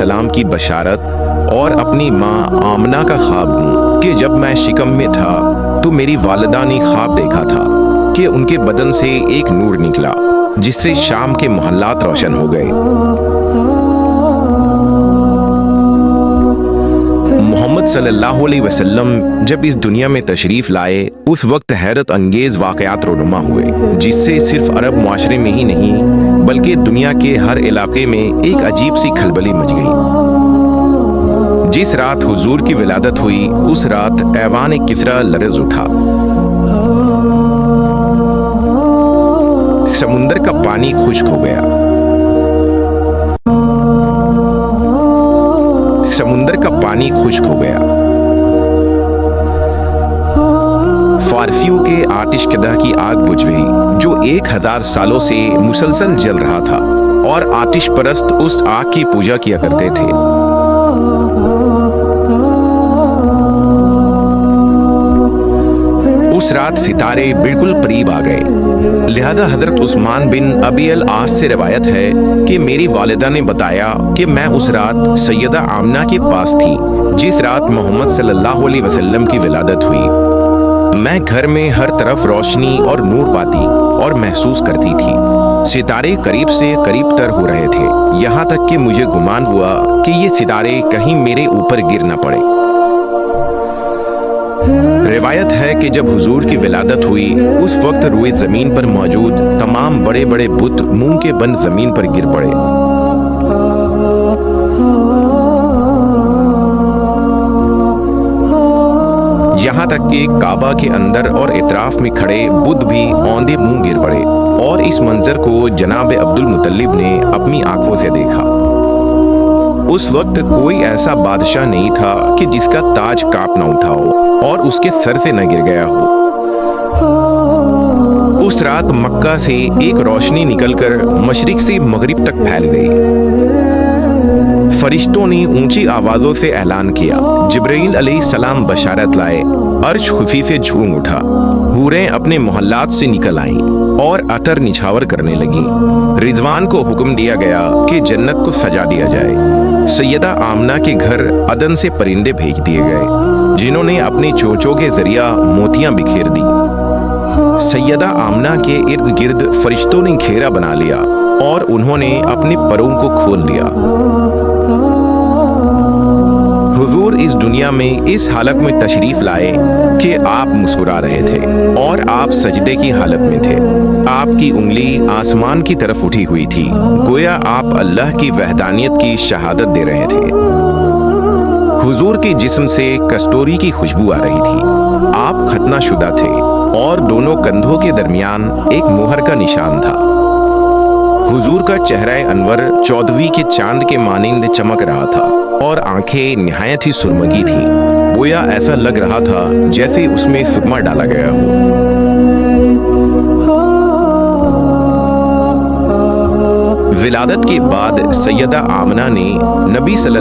अलैहिस्सलाम की बशारत और अपनी माँ आमना का ख्वाब हूँ कि जब मैं शिकम में था तो मेरी वालिदा ने ख्वाब देखा था कि उनके बदन से एक नूर निकला जिससे शाम के मोहल्लात रोशन हो गए। मोहम्मद सल्लल्लाहु अलैहि वसल्लम जब इस दुनिया में तशरीफ लाए उस वक्त हैरत अंगेज वाक़यात रोनुमा हुए, जिससे सिर्फ अरब मुआशरे में ही नहीं बल्कि दुनिया के हर इलाके में एक अजीब सी खलबली मच गई। जिस रात हुजूर की विलादत हुई उस रात ऐवान किसरा लरज़ उठा। समुंदर का पानी खुश्क हो गया। समुंदर का पानी खुश्क हो गया। फारसियों के आतिशकदा की आग बुझ गई जो 1000 सालों से मुसलसल जल रहा था और आतिश परस्त उस आग की पूजा किया करते थे। उस रात सितारे बिल्कुल करीब आ गए। लिहाजा हजरत उस्मान बिन अबी अल आस से रिवायत है कि मेरी वालिदा ने बताया कि मैं उस रात सैयदा आमना के पास थी जिस रात मोहम्मद सल्लल्लाहु अलैहि वसल्लम की विलादत हुई। मैं घर में हर तरफ रोशनी और नूर पाती और महसूस करती थी। सितारे करीब से करीब तर हो रहे थे, यहाँ तक कि मुझे गुमान हुआ कि ये सितारे कहीं मेरे ऊपर गिर न पड़े। रिवायत है कि जब हुजूर की विलादत हुई उस वक्त रुए जमीन पर मौजूद तमाम बड़े बड़े बुत मुंह के बंद जमीन पर गिर पड़े। यहाँ तक कि काबा के अंदर और इतराफ में खड़े बुत भी औंधे मुंह गिर पड़े और इस मंजर को जनाब अब्दुल मुतल्लिब ने अपनी आंखों से देखा। उस वक्त कोई ऐसा बादशाह नहीं था कि जिसका ताज कांप न उठा हो और उसके सर से न गिर गया हो। उस रात मक्का से एक रोशनी निकलकर मशरिक से मगरिब तक फैल गई। फरिश्तों ने ऊंची आवाजों से ऐलान किया, जिब्राइल अलैहिस्सलाम बशारत लाए। अर्श खुफी से झूम उठा। हूरें अपने मोहल्लात से निकल आईं और अतर निछावर करने लगी। रिजवान को हुक्म दिया गया कि जन्नत को सजा दिया जाए। सैयदा आमना के घर अदन से परिंदे भेज दिए गए जिन्होंने अपनी चोंचों के जरिया मोतियां बिखेर दी। सैयदा आमना के इर्द गिर्द फरिश्तों ने घेरा बना लिया और उन्होंने अपने परों को खोल लिया। हुजूर इस दुनिया में इस हालत में तशरीफ लाए कि आप मुस्कुरा रहे थे और आप सजदे की हालत में थे। आपकी उंगली आसमान की तरफ उठी हुई थी, गोया आप अल्लाह की वहदानियत की शहादत दे रहे थे। हुजूर के जिस्म से कस्तूरी की खुशबू आ रही थी। आप खतनाशुदा थे और दोनों कंधों के दरमियान एक मोहर का निशान था। हुजूर का चेहरा अनवर 14वीं के चांद के मानिंद चमक रहा था और आंखें निहायत ही सुरमगी थी। गोया ऐसा लग रहा था जैसे उसमें सुरमा डाला गया हो। विलादत के बाद सैयदा आमना ने नबी सल्लल्लाहु